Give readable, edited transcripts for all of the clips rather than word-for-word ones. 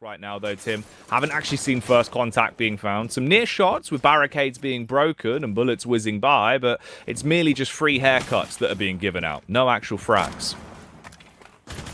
Right now, though, Tim, haven't actually seen first contact being found. Some near shots with barricades being broken and bullets whizzing by, but it's merely just free haircuts that are being given out. No actual frags.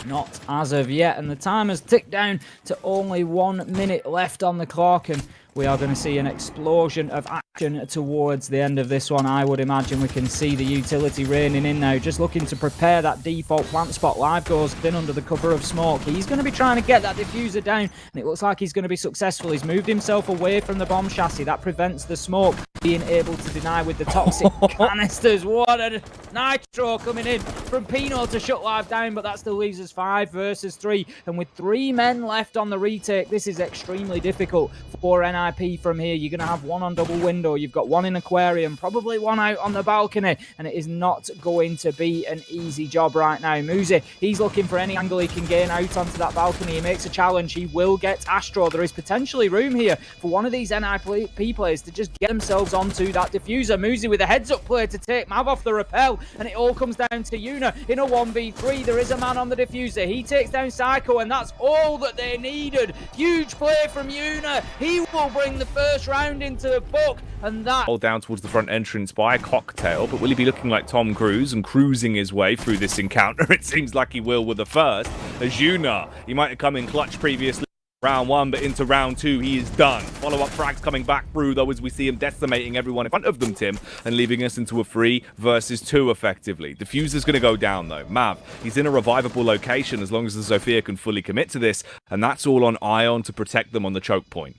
Not as of yet, and the time has ticked down to only 1 minute left on the clock, and we are going to see an explosion of action towards the end of this one. I would imagine we can see the utility raining in now, just looking to prepare that default plant spot. Live goes in under the cover of smoke. He's going to be trying to get that diffuser down, and it looks like he's going to be successful. He's moved himself away from the bomb chassis. That prevents the smoke being able to deny with the toxic canisters. What a nitro coming in from Pino to shut Live down, but that still leaves us 5 versus 3. And with 3 men left on the retake, this is extremely difficult for NIP from here. You're going to have 1 on double window. You've got 1 in aquarium, probably 1 out on the balcony, and it is not going to be an easy job right now. Muzi, he's looking for any angle he can gain out onto that balcony. He makes a challenge. He will get Astro. There is potentially room here for one of these NIP players to just get themselves onto that diffuser. Muzi with a heads-up play to take Mav off the rappel, and it all comes down to Yuna in a 1v3. There is a man on the diffuser. He takes down Psycho, and that's all that they needed. Huge play from Yuna. He will bring the first round into the book, and that... All down towards the front entrance by a Cocktail, but will he be looking like Tom Cruise and cruising his way through this encounter? It seems like he will with the first. As Yuna, he might have come in clutch previously. Round 1, but into round 2, he is done. Follow-up frags coming back through, though, as we see him decimating everyone in front of them, Tim, and leaving us into a 3 versus 2, effectively. Diffuser's going to go down, though. Mav, he's in a revivable location as long as the Zofia can fully commit to this, and that's all on Ion to protect them on the choke point.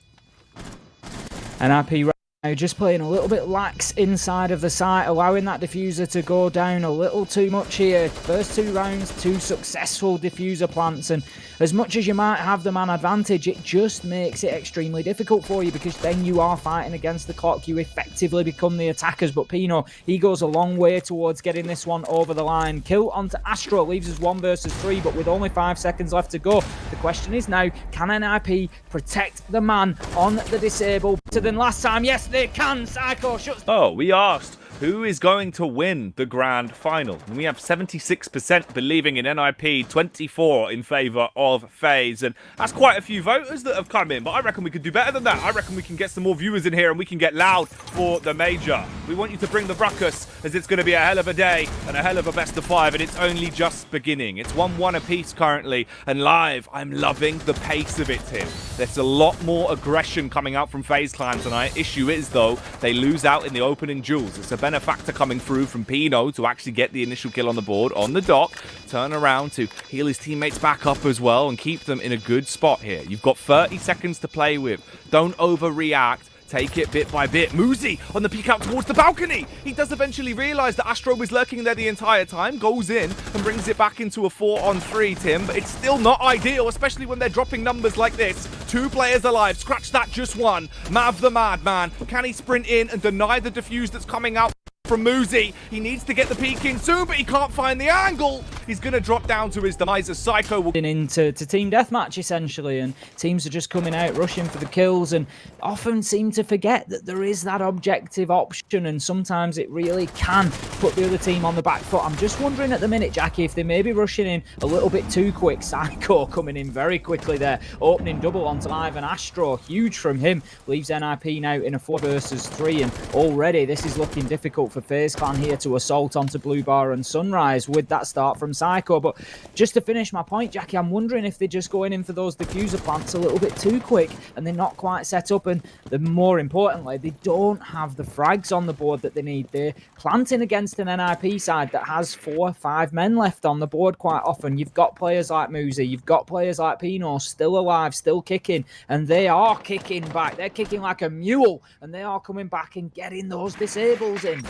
NIP right now just playing a little bit lax inside of the site, allowing that diffuser to go down a little too much here. First 2 rounds, 2 successful diffuser plants, and as much as you might have the man advantage, it just makes it extremely difficult for you, because then you are fighting against the clock. You effectively become the attackers. But Pino, he goes a long way towards getting this one over the line. Kill onto Astro leaves us 1 versus 3, but with only 5 seconds left to go, the question is now, can NIP protect the man on the disable better than last time? Yes, they can. Psycho shuts... Oh, we asked, who is going to win the grand final? And we have 76% believing in NIP, 24 in favour of FAZE. And that's quite a few voters that have come in, but I reckon we could do better than that. I reckon we can get some more viewers in here and we can get loud for the major. We want you to bring the ruckus, as it's going to be a hell of a day and a hell of a best of 5, and it's only just beginning. It's 1-1 apiece currently, and live, I'm loving the pace of it, Tim. There's a lot more aggression coming out from FaZe Clan tonight. Issue is, though, they lose out in the opening duels. It's a benefactor coming through from Pino to actually get the initial kill on the board on the dock, turn around to heal his teammates back up as well and keep them in a good spot here. You've got 30 seconds to play with. Don't overreact. Take it bit by bit. Muzi on the peek out towards the balcony. He does eventually realise that Astro was lurking there the entire time, goes in and brings it back into a 4-on-3, Tim. But it's still not ideal, especially when they're dropping numbers like this. 2 players alive. Scratch that, just 1. Mav the Madman. Can he sprint in and deny the defuse that's coming out from Muzi? He needs to get the peek in soon, but he can't find the angle. He's going to drop down to his demise as Psycho will... into team deathmatch, essentially, and teams are just coming out, rushing for the kills, and often seem to forget that there is that objective option, and sometimes it really can put the other team on the back foot. I'm just wondering at the minute, Jackie, if they may be rushing in a little bit too quick. Psycho coming in very quickly there, opening double onto Live, and Astro, huge from him, leaves NIP now in a 4 versus 3, and already this is looking difficult for FaZe Clan here to assault onto Blue Bar and Sunrise with that start from Psycho. But just to finish my point, Jackie, I'm wondering if they're just going in for those diffuser plants a little bit too quick and they're not quite set up, and more importantly, they don't have the frags on the board that they need. They're planting against an NIP side that has 4 or 5 men left on the board quite often. You've got players like Muzi, you've got players like Pino still alive, still kicking, and they are kicking back. They're kicking like a mule, and they are coming back and getting those disables in.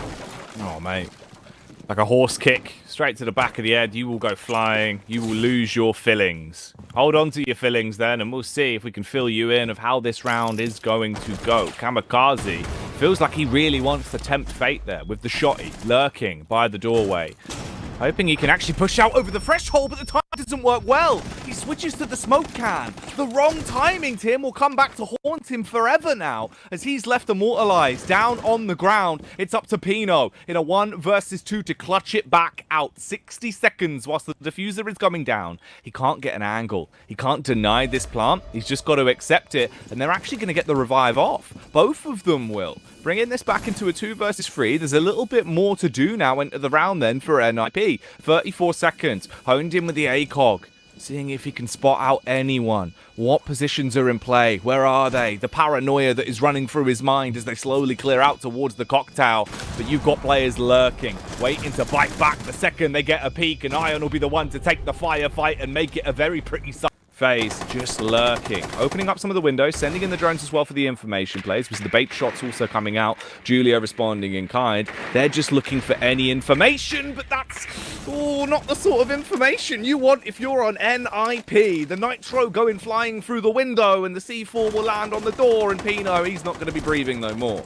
Oh, mate. Like a horse kick, straight to the back of the head. You will go flying. You will lose your fillings. Hold on to your fillings then, and we'll see if we can fill you in of how this round is going to go. Kamikaze feels like he really wants to tempt fate there with the shotty lurking by the doorway. Hoping he can actually push out over the threshold, but the time doesn't work well. He switches to the smoke can. The wrong timing, Tim, will come back to haunt him forever now, as he's left immortalized down on the ground. It's up to Pino in a 1 versus 2 to clutch it back out. 60 seconds whilst the diffuser is coming down. He can't get an angle. He can't deny this plant. He's just got to accept it, and they're actually going to get the revive off. Both of them will. Bringing this back into a 2 versus 3. There's a little bit more to do now into the round then for NIP. 34 seconds. Honed in with the ACOG. Seeing if he can spot out anyone. What positions are in play? Where are they? The paranoia that is running through his mind as they slowly clear out towards the cocktail. But you've got players lurking, waiting to bite back the second they get a peek. And Ion will be the one to take the firefight and make it a very pretty sight. FaZe just lurking, opening up some of the windows, sending in the drones as well for the information plays. We see the bait shots also coming out. Julia responding in kind. They're just looking for any information, but that's not the sort of information you want if you're on NIP. The Nitro going flying through the window, and the C4 will land on the door, and Pino, he's not going to be breathing no more.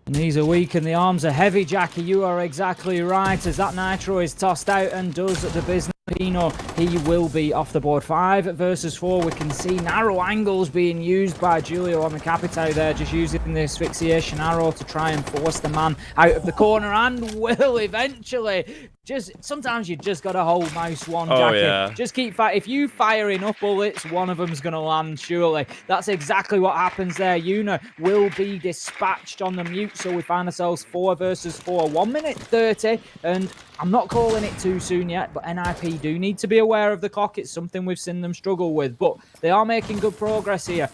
Knees are weak and the arms are heavy, Jackie. You are exactly right. As that Nitro is tossed out and does the business, Pino, he will be off the board. 5 versus 4. We can see narrow angles being used by Julio on the Capitao there, just using the asphyxiation arrow to try and force the man out of the corner, and will eventually. Sometimes you just got to hold mouse 1, Jackie. Oh, yeah. Just keep fighting. If you fire enough bullets, one of them's going to land, surely. That's exactly what happens there. Yuna will be dispatched on the mute, so we find ourselves 4 versus 4. 1 minute 30, and I'm not calling it too soon yet, but NIP do need to be aware of the clock. It's something we've seen them struggle with, but they are making good progress here.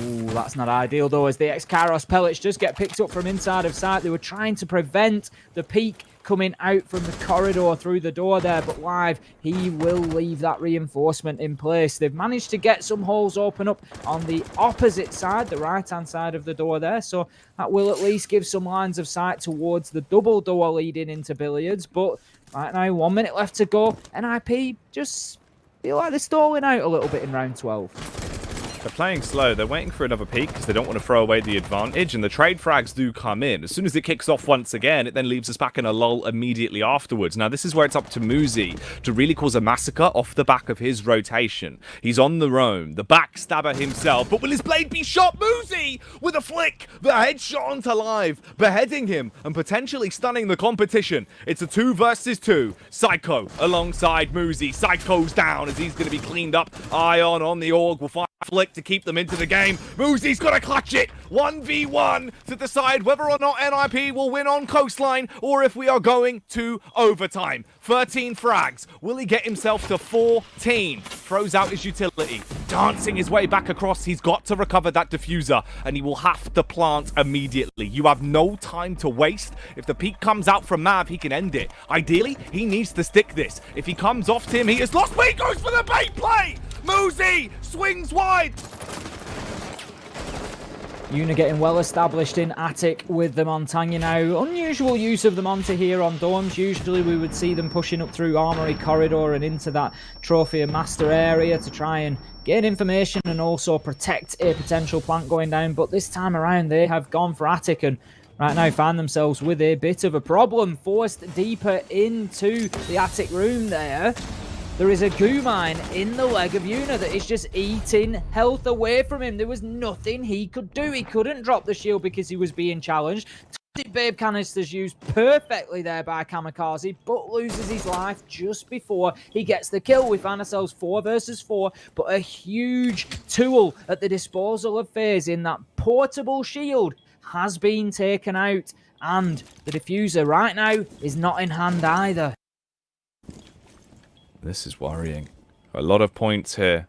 Ooh, that's not ideal, though, as the X-Kairos pellets just get picked up from inside of sight. They were trying to prevent the peak coming out from the corridor through the door there, but Live, he will leave that reinforcement in place. They've managed to get some holes open up on the opposite side, the right-hand side of the door there, so that will at least give some lines of sight towards the double door leading into Billiards. But right now, 1 minute left to go. NIP just feel like they're stalling out a little bit in round 12. They're playing slow. They're waiting for another peak because they don't want to throw away the advantage, and the trade frags do come in. As soon as it kicks off once again, it then leaves us back in a lull immediately afterwards. Now, this is where it's up to Muzi to really cause a massacre off the back of his rotation. He's on the roam, the backstabber himself, but will his blade be shot? Muzi with a flick, the headshot onto Live, beheading him and potentially stunning the competition. It's a 2 versus 2. Psycho alongside Muzi. Psycho's down as he's going to be cleaned up. Ion on the org will find flick to keep them into the game. Muzi's got to clutch it. 1v1 to decide whether or not NIP will win on Coastline or if we are going to overtime. 13 frags. Will he get himself to 14? Throws out his utility. Dancing his way back across. He's got to recover that diffuser, and he will have to plant immediately. You have no time to waste. If the peak comes out from Mav, he can end it. Ideally, he needs to stick this. If he comes off Tim, he is lost, but he goes for the bait play! Muzi swings wide. Yuna getting well established in Attic with the Montagne now. Unusual use of the Monte here on Dorms. Usually we would see them pushing up through Armory Corridor and into that Trophy and Master area to try and gain information and also protect a potential plant going down. But this time around they have gone for Attic and right now find themselves with a bit of a problem. Forced deeper into the Attic room there. There is a goo mine in the leg of Yuna that is just eating health away from him. There was nothing he could do. He couldn't drop the shield because he was being challenged. Babe canisters used perfectly there by Kamikaze, but loses his life just before he gets the kill. We find ourselves 4 versus 4, but a huge tool at the disposal of FaZe in that portable shield has been taken out, and the diffuser right now is not in hand either. This is worrying. A lot of points here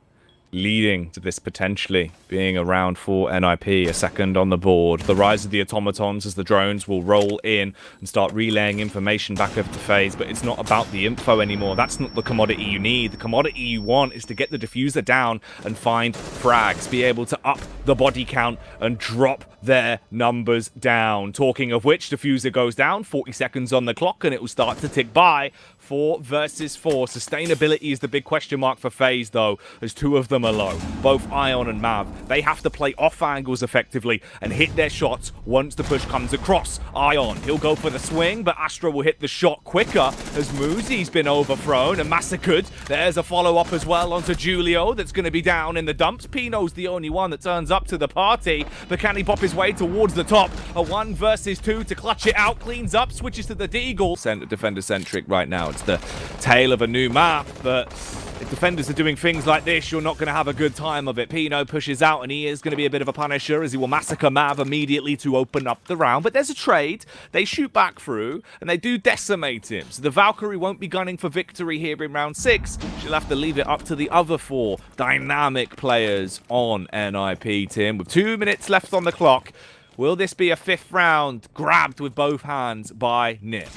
leading to this potentially being a round for NIP, a second on the board. The rise of the automatons as the drones will roll in and start relaying information back over to FaZe, but it's not about the info anymore. That's not the commodity you need. The commodity you want is to get the diffuser down and find frags, be able to up the body count and drop their numbers down. Talking of which, diffuser goes down, 40 seconds on the clock, and it will start to tick by. 4 versus 4. Sustainability is the big question mark for FaZe, though, as 2 of them are low. Both Ion and Mav. They have to play off angles effectively and hit their shots once the push comes across. Ion, he'll go for the swing, but Astro will hit the shot quicker as Muzi's been overthrown and massacred. There's a follow-up as well onto Julio that's going to be down in the dumps. Pino's the only one that turns up to the party, but can he pop his way towards the top? A 1 versus 2 to clutch it out, cleans up, switches to the Deagle. Center defender-centric right now. It's the tale of a new map, but if defenders are doing things like this, you're not going to have a good time of it. Pino pushes out, and he is going to be a bit of a punisher as he will massacre Mav immediately to open up the round. But there's a trade. They shoot back through, and they do decimate him. So the Valkyrie won't be gunning for victory here in round 6. She'll have to leave it up to the other 4 dynamic players on NIP, Tim. With 2 minutes left on the clock, will this be a 5th round grabbed with both hands by Nip?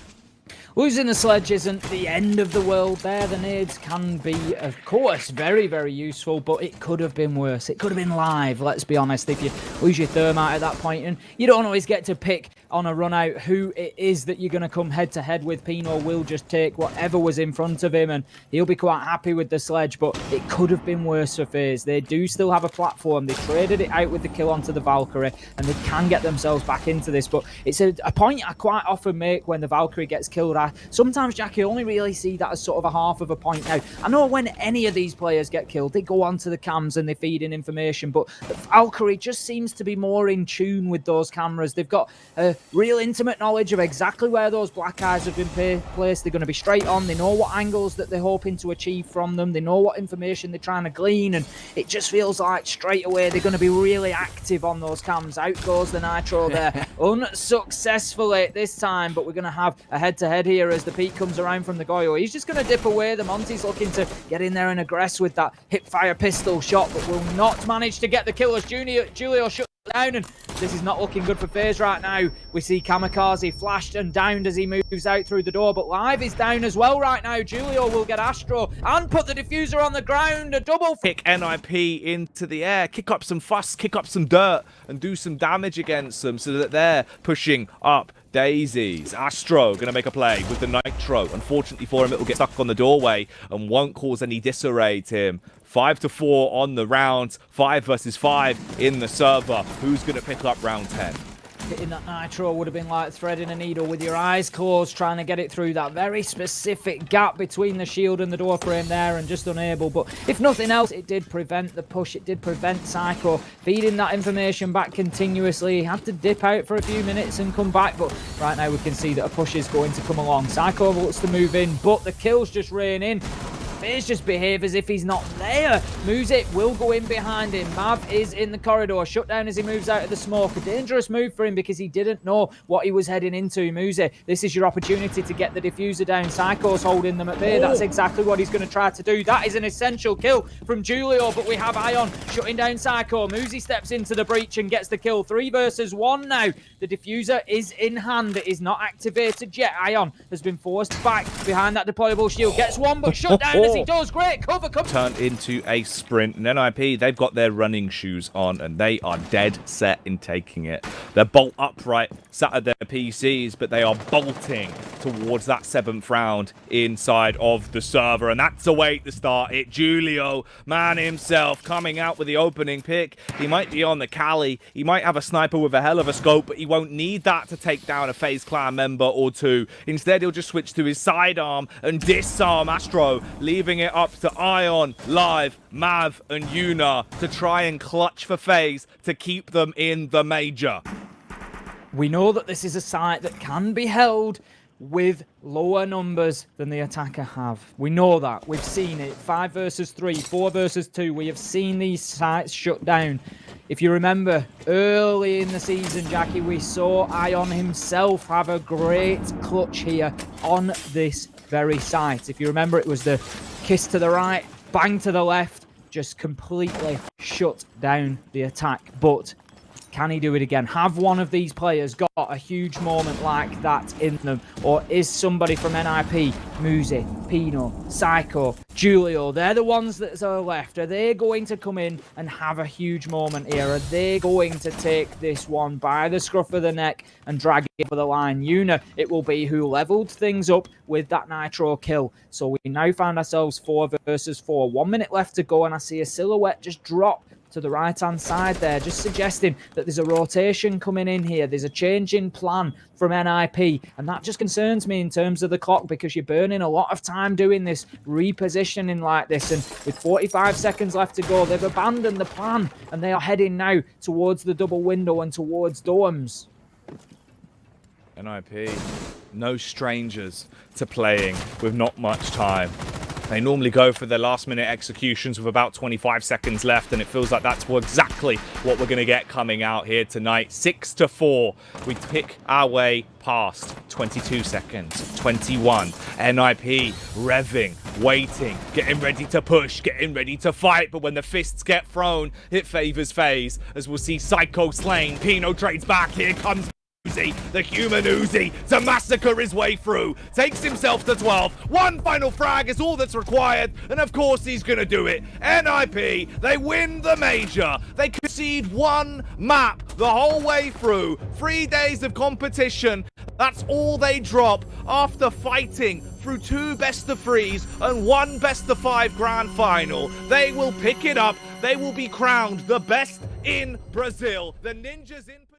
Losing the sledge isn't the end of the world there. The nades can be, of course, very, very useful, but it could have been worse. It could have been live, let's be honest, if you lose your thermite at that point. And you don't always get to pick on a run out who it is that you're going to come head to head with. Pino will just take whatever was in front of him, and he'll be quite happy with the sledge, but it could have been worse for FaZe. They do still have a platform. They traded it out with the kill onto the Valkyrie, and they can get themselves back into this. But it's a point I quite often make when the Valkyrie gets killed. Sometimes, Jackie, only really see that as sort of a half of a point now. I know when any of these players get killed, they go onto the cams and they feed in information, but the Valkyrie just seems to be more in tune with those cameras. They've got a real intimate knowledge of exactly where those black eyes have been placed. They're going to be straight on. They know what angles that they're hoping to achieve from them. They know what information they're trying to glean, and it just feels like straight away they're going to be really active on those cams. Out goes the Nitro there, unsuccessfully this time, but we're going to have a head-to-head here as the peak comes around from the Goyo. He's just going to dip away. The Monty's looking to get in there and aggress with that hip-fire pistol shot, but will not manage to get the kill as Julio shut down, and this is not looking good for FaZe right now. We see Kamikaze flashed and downed as he moves out through the door, but Live is down as well right now. Julio will get Astro and put the diffuser on the ground. A double kick NIP into the air, kick up some fuss, kick up some dirt, and do some damage against them so that they're pushing up daisies. Astro going to make a play with the Nitro. Unfortunately for him, it will get stuck on the doorway and won't cause any disarray to him. 5-4 on the round, 5 versus 5 in the server. Who's going to pick up round 10? Hitting that Nitro would have been like threading a needle with your eyes closed, trying to get it through that very specific gap between the shield and the door frame there, and just unable. But if nothing else, it did prevent the push. It did prevent Psycho feeding that information back continuously. He had to dip out for a few minutes and come back, but right now we can see that a push is going to come along. Psycho looks to move in, but the kills just rain in. FaZe just behave as if he's not there. Muzi will go in behind him. Mav is in the corridor, shut down as he moves out of the smoke. A dangerous move for him because he didn't know what he was heading into. Muzi, this is your opportunity to get the diffuser down. Psycho's holding them at bay. That's exactly what he's going to try to do. That is an essential kill from Julio, but we have Ion shutting down Psycho. Muzi steps into the breach and gets the kill. 3 versus 1 now. The diffuser is in hand. It is not activated yet. Ion has been forced back behind that deployable shield. Gets one, but shut down as he does. Great cover. Turned into a sprint. And NIP, they've got their running shoes on, and they are dead set in taking it. They're bolt upright, sat at their PCs, but they are bolting towards that 7th round inside of the server. And that's a way to start it. Julio, man himself, coming out with the opening pick. He might be on the Cali. He might have a sniper with a hell of a scope, but he won't need that to take down a FaZe clan member or 2. Instead, he'll just switch to his sidearm and disarm Astro, leaving it up to Ion, Live, Mav, and Yuna to try and clutch for FaZe to keep them in the major. We know that this is a site that can be held with lower numbers than the attacker have. We know that. We've seen it. 5 versus 3, 4 versus 2. We have seen these sites shut down. If you remember, early in the season, Jackie, we saw Ion himself have a great clutch here on this very site. If you remember, it was the kiss to the right, bang to the left, just completely shut down the attack. But Can he do it again? Have one of these players got a huge moment like that in them? Or is somebody from NIP, Muzi, Pino, Psycho, Julio, they're the ones that are left? Are they going to come in and have a huge moment here? Are they going to take this one by the scruff of the neck and drag it over the line? Yuna, it will be who leveled things up with that Nitro kill. So we now find ourselves 4 versus 4. 1 minute left to go, and I see a silhouette just drop to the right-hand side there, just suggesting that there's a rotation coming in here. There's a change in plan from NIP, and that just concerns me in terms of the clock, because you're burning a lot of time doing this, repositioning like this, and with 45 seconds left to go, they've abandoned the plan, and they are heading now towards the double window and towards dorms. NIP, no strangers to playing with not much time. They normally go for their last-minute executions with about 25 seconds left, and it feels like that's exactly what we're going to get coming out here tonight. 6-4. We pick our way past 22 seconds, 21. NIP revving, waiting, getting ready to push, getting ready to fight. But when the fists get thrown, it favors FaZe, as we'll see Psycho slain. Pino trades back. Here comes Uzi, the human Uzi, to massacre his way through, takes himself to 12. One final frag is all that's required, and of course he's gonna do it. NIP, they win the major. They concede one map the whole way through. 3 days of competition. That's all they drop after fighting through 2 best-of-3s and 1 best-of-5 grand final. They will pick it up. They will be crowned the best in Brazil. The Ninjas in